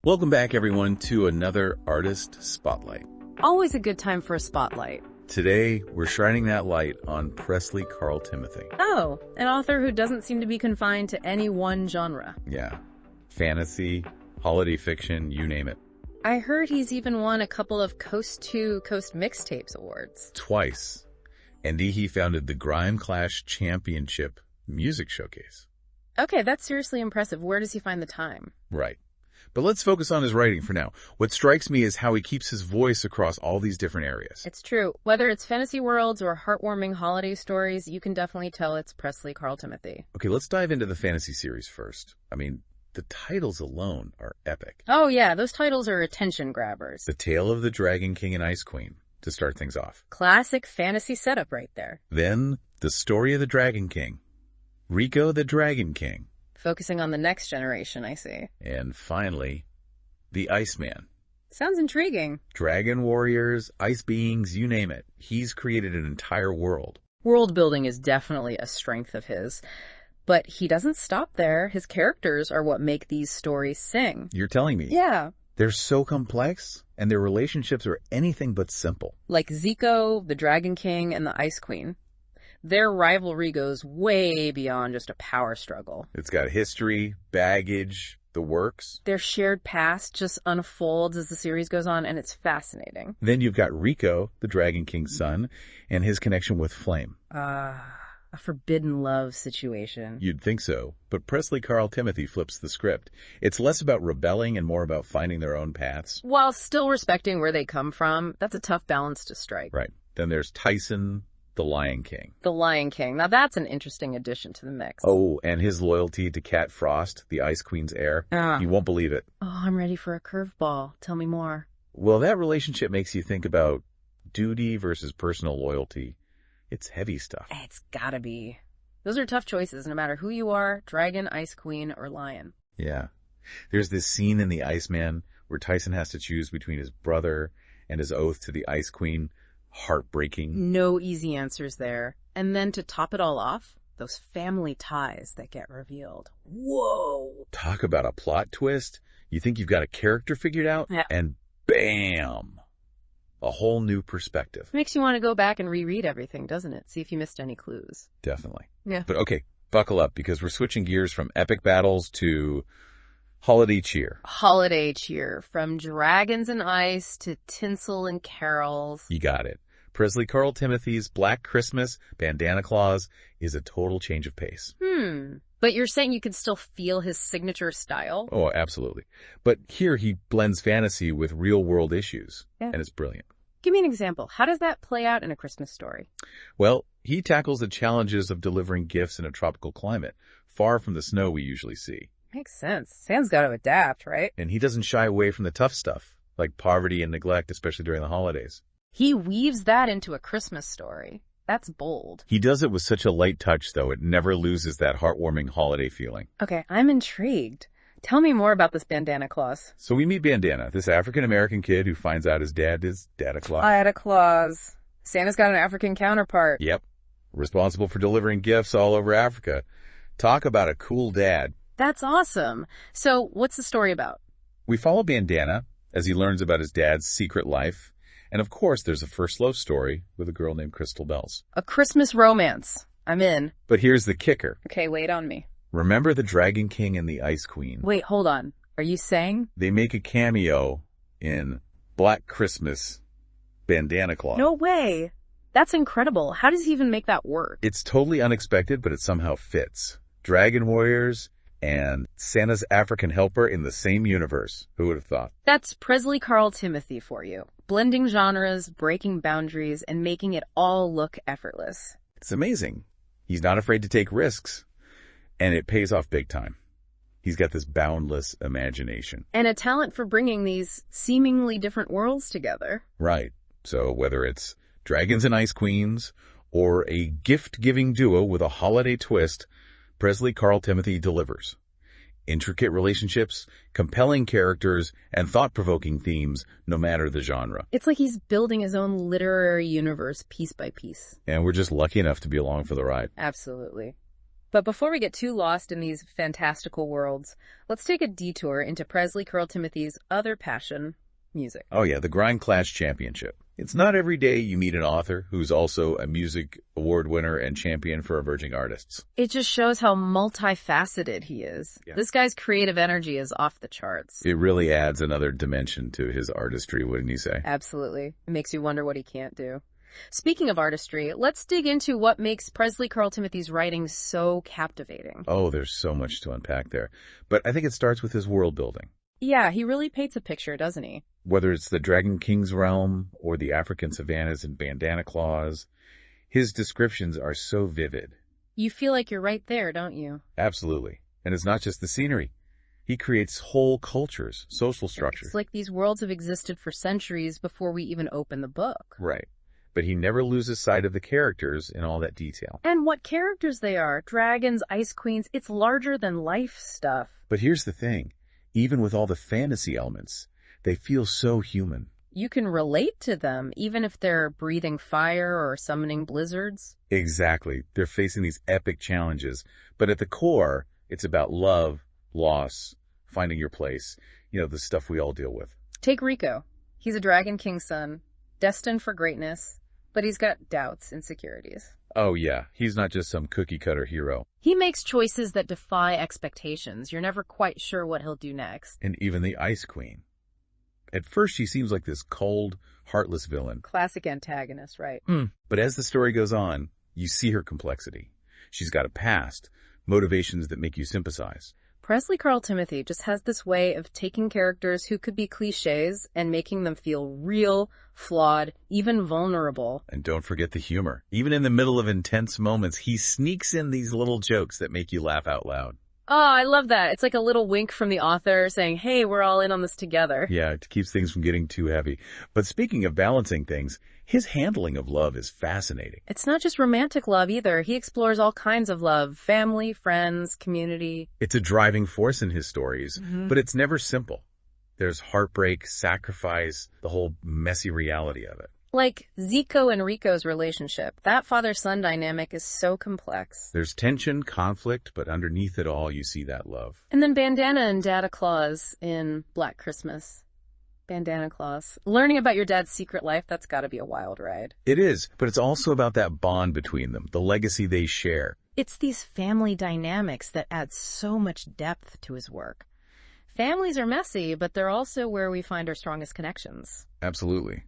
Welcome back, everyone, to another Artist Spotlight. Always a good time for a spotlight. Today, we're shining that light on Presley Carl Timothy. Oh, an author who doesn't seem to be confined to any one genre. Yeah. Fantasy, holiday fiction, you name it. I heard he's even won a couple of Coast to Coast Mixtapes awards. Twice. And he founded the Grime Clash Championship Music Showcase. Okay, that's seriously impressive. Where does he find the time? Right. But let's focus on his writing for now. What strikes me is how he keeps his voice across all these different areas. It's true. Whether it's fantasy worlds or heartwarming holiday stories, you can definitely tell it's Presley Carl Timothy. Okay, let's dive into the fantasy series first. I mean, the titles alone are epic. Oh yeah, those titles are attention grabbers. The Tale of the Dragon King and Ice Queen, to start things off. Classic fantasy setup right there. Then, The Story of the Dragon King. Rico the Dragon King. Focusing on the next generation, I see. And finally, The Iceman. Sounds intriguing. Dragon warriors, ice beings, you name it. He's created an entire world. World building is definitely a strength of his. But he doesn't stop there. His characters are what make these stories sing. You're telling me? Yeah. They're so complex, and their relationships are anything but simple. Like Zico, the Dragon King, and the Ice Queen. Their rivalry goes way beyond just a power struggle. It's got history, baggage, the works. Their shared past just unfolds as the series goes on, and it's fascinating. Then you've got Rico, the Dragon King's son, and his connection with Flame. A forbidden love situation. You'd think so, but Presley Carl Timothy flips the script. It's less about rebelling and more about finding their own paths. While still respecting where they come from, that's a tough balance to strike. Right. Then there's Tyson, the Lion King. The Lion King. Now that's an interesting addition to the mix. Oh, and his loyalty to Cat Frost, the Ice Queen's heir. You won't believe it. Oh, I'm ready for a curveball. Tell me more. Well, that relationship makes you think about duty versus personal loyalty. It's heavy stuff. It's gotta be. Those are tough choices, no matter who you are, dragon, ice queen, or lion. Yeah. There's this scene in The Iceman where Tyson has to choose between his brother and his oath to the Ice Queen. Heartbreaking. No easy answers there. And then to top it all off, those family ties that get revealed. Whoa! Talk about a plot twist. You think you've got a character figured out, and bam! A whole new perspective. Makes you want to go back and reread everything, doesn't it? See if you missed any clues. Definitely. Yeah. But okay, buckle up, because we're switching gears from epic battles to holiday cheer. Holiday cheer. From dragons and ice to tinsel and carols. You got it. Presley Carl Timothy's Black Christmas, Bandana Claus is a total change of pace. But you're saying you can still feel his signature style? Oh, absolutely. But here he blends fantasy with real-world issues, and it's brilliant. Give me an example. How does that play out in a Christmas story? Well, he tackles the challenges of delivering gifts in a tropical climate, far from the snow we usually see. Makes sense. Sam's got to adapt, right? And he doesn't shy away from the tough stuff, like poverty and neglect, especially during the holidays. He weaves that into a Christmas story. That's bold. He does it with such a light touch, though. It never loses that heartwarming holiday feeling. Okay, I'm intrigued. Tell me more about this Bandana Claus. So we meet Bandana, this African-American kid who finds out his dad is Dada Claus. Dada Claus. Santa's got an African counterpart. Yep. Responsible for delivering gifts all over Africa. Talk about a cool dad. That's awesome. So what's the story about? We follow Bandana as he learns about his dad's secret life. And of course, there's a first love story with a girl named Crystal Bells. A Christmas romance. I'm in. But here's the kicker. Okay, wait on me. Remember the Dragon King and the Ice Queen? Wait, hold on. Are you saying? They make a cameo in Black Christmas, Bandana Claus. No way. That's incredible. How does he even make that work? It's totally unexpected, but it somehow fits. Dragon warriors and Santa's African helper in the same universe. Who would have thought? That's Presley Carl Timothy for you. Blending genres, breaking boundaries, and making it all look effortless. It's amazing. He's not afraid to take risks, and it pays off big time. He's got this boundless imagination. And a talent for bringing these seemingly different worlds together. Right. So whether it's dragons and ice queens, or a gift-giving duo with a holiday twist, Presley Carl Timothy delivers. Intricate relationships, compelling characters, and thought-provoking themes, no matter the genre. It's like he's building his own literary universe piece by piece. And we're just lucky enough to be along for the ride. Absolutely. But before we get too lost in these fantastical worlds, let's take a detour into Presley Carl Timothy's other passion, music. Oh yeah, the Grind Clash Championship. It's not every day you meet an author who's also a music award winner and champion for emerging artists. It just shows how multifaceted he is. Yeah. This guy's creative energy is off the charts. It really adds another dimension to his artistry, wouldn't you say? Absolutely. It makes you wonder what he can't do. Speaking of artistry, let's dig into what makes Presley Carl Timothy's writing so captivating. Oh, there's so much to unpack there. But I think it starts with his world building. Yeah, he really paints a picture, doesn't he? Whether it's the Dragon King's realm or the African savannas and bandana claws, his descriptions are so vivid. You feel like you're right there, don't you? Absolutely. And it's not just the scenery. He creates whole cultures, social structures. It's like these worlds have existed for centuries before we even open the book. Right. But he never loses sight of the characters in all that detail. And what characters they are. Dragons, ice queens, it's larger than life stuff. But here's the thing. Even with all the fantasy elements, they feel so human. You can relate to them, even if they're breathing fire or summoning blizzards. Exactly. They're facing these epic challenges. But at the core, it's about love, loss, finding your place. You know, the stuff we all deal with. Take Rico. He's a Dragon King's son, destined for greatness, but he's got doubts, insecurities. Oh yeah, he's not just some cookie-cutter hero. He makes choices that defy expectations. You're never quite sure what he'll do next. And even the Ice Queen. At first, she seems like this cold, heartless villain. Classic antagonist, right? But as the story goes on, you see her complexity. She's got a past, motivations that make you sympathize. Presley Carl Timothy just has this way of taking characters who could be cliches and making them feel real, flawed, even vulnerable. And don't forget the humor. Even in the middle of intense moments, he sneaks in these little jokes that make you laugh out loud. Oh, I love that. It's like a little wink from the author saying, hey, we're all in on this together. Yeah, it keeps things from getting too heavy. But speaking of balancing things, his handling of love is fascinating. It's not just romantic love either. He explores all kinds of love, family, friends, community. It's a driving force in his stories, but it's never simple. There's heartbreak, sacrifice, the whole messy reality of it. Like Zico and Rico's relationship. That father-son dynamic is so complex. There's tension, conflict, but underneath it all, you see that love. And then Bandana and Dada Claus in Black Christmas. Bandana Claus. Learning about your dad's secret life, that's gotta be a wild ride. It is, but it's also about that bond between them, the legacy they share. It's these family dynamics that add so much depth to his work. Families are messy, but they're also where we find our strongest connections. Absolutely.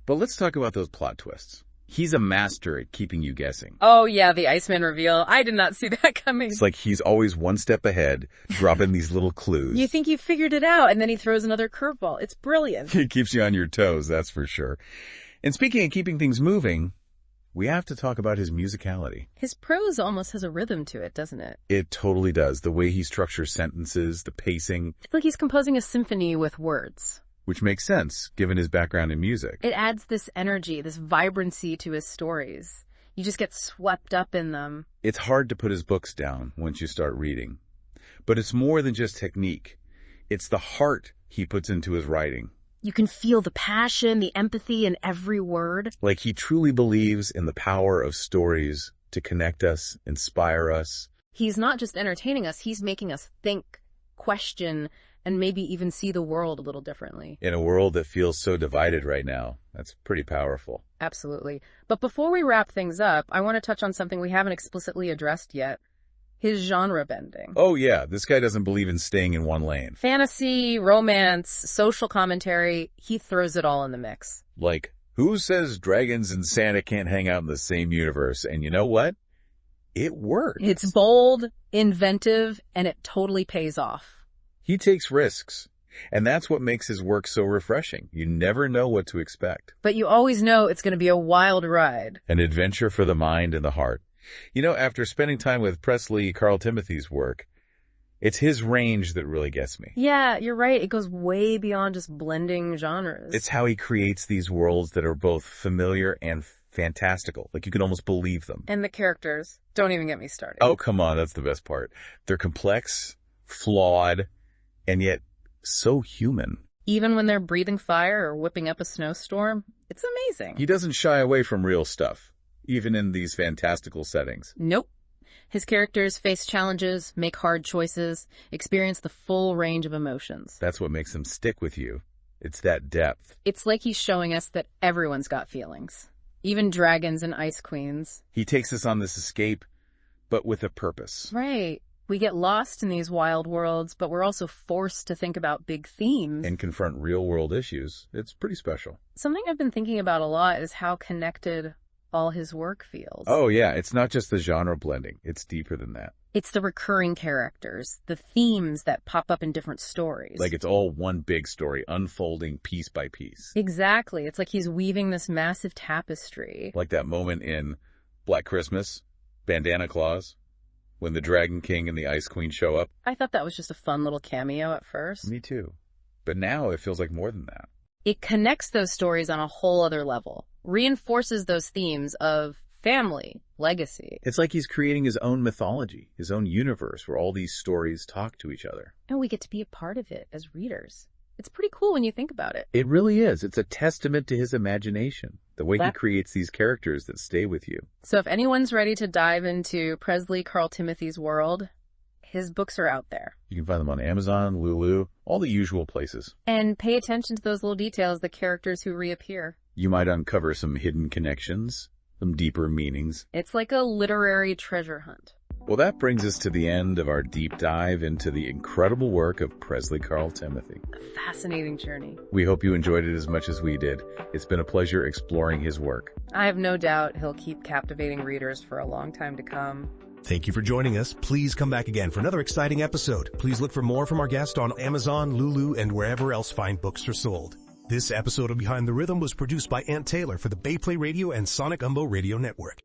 But let's talk about those plot twists. He's a master at keeping you guessing. Oh yeah, the Iceman reveal. I did not see that coming. It's like he's always one step ahead, dropping these little clues. You think you figured it out, and then he throws another curveball. It's brilliant. He keeps you on your toes, that's for sure. And speaking of keeping things moving, we have to talk about his musicality. His prose almost has a rhythm to it, doesn't it? It totally does. The way he structures sentences, the pacing. It's like he's composing a symphony with words. Which makes sense, given his background in music. It adds this energy, this vibrancy to his stories. You just get swept up in them. It's hard to put his books down once you start reading. But it's more than just technique. It's the heart he puts into his writing. You can feel the passion, the empathy in every word. Like he truly believes in the power of stories to connect us, inspire us. He's not just entertaining us, he's making us think, question, and maybe even see the world a little differently. In a world that feels so divided right now, that's pretty powerful. Absolutely. But before we wrap things up, I want to touch on something we haven't explicitly addressed yet. His genre bending. Oh yeah, this guy doesn't believe in staying in one lane. Fantasy, romance, social commentary, he throws it all in the mix. Like, who says dragons and Santa can't hang out in the same universe? And you know what? It works. It's bold, inventive, and it totally pays off. He takes risks, and that's what makes his work so refreshing. You never know what to expect. But you always know it's going to be a wild ride. An adventure for the mind and the heart. You know, after spending time with Presley Carl Timothy's work, it's his range that really gets me. Yeah, you're right. It goes way beyond just blending genres. It's how he creates these worlds that are both familiar and fantastical. Like you can almost believe them. And the characters. Don't even get me started. Oh, come on. That's the best part. They're complex, flawed, and yet so human. Even when they're breathing fire or whipping up a snowstorm, it's amazing. He doesn't shy away from real stuff, even in these fantastical settings. Nope. His characters face challenges, make hard choices, experience the full range of emotions. That's what makes them stick with you. It's that depth. It's like he's showing us that everyone's got feelings. Even dragons and ice queens. He takes us on this escape, but with a purpose. Right. We get lost in these wild worlds, but we're also forced to think about big themes. And confront real-world issues. It's pretty special. Something I've been thinking about a lot is how connected all his work feels. Oh, yeah. It's not just the genre blending. It's deeper than that. It's the recurring characters, the themes that pop up in different stories. Like it's all one big story, unfolding piece by piece. Exactly. It's like he's weaving this massive tapestry. Like that moment in Black Christmas, Bandana Claus, when the Dragon King and the Ice Queen show up. I thought that was just a fun little cameo at first. Me too. But now it feels like more than that. It connects those stories on a whole other level, reinforces those themes of family, legacy. It's like he's creating his own mythology, his own universe where all these stories talk to each other. And we get to be a part of it as readers. It's pretty cool when you think about it. It really is. It's a testament to his imagination, the way he creates these characters that stay with you. So if anyone's ready to dive into Presley Carl Timothy's world, his books are out there. You can find them on Amazon, Lulu, all the usual places. And pay attention to those little details, the characters who reappear. You might uncover some hidden connections, some deeper meanings. It's like a literary treasure hunt. Well, that brings us to the end of our deep dive into the incredible work of Presley Carl Timothy. A fascinating journey. We hope you enjoyed it as much as we did. It's been a pleasure exploring his work. I have no doubt he'll keep captivating readers for a long time to come. Thank you for joining us. Please come back again for another exciting episode. Please look for more from our guest on Amazon, Lulu, and wherever else fine books are sold. This episode of Behind the Rhythm was produced by Ant Taylor for the Bay Play Radio and Sonic Umbo Radio Network.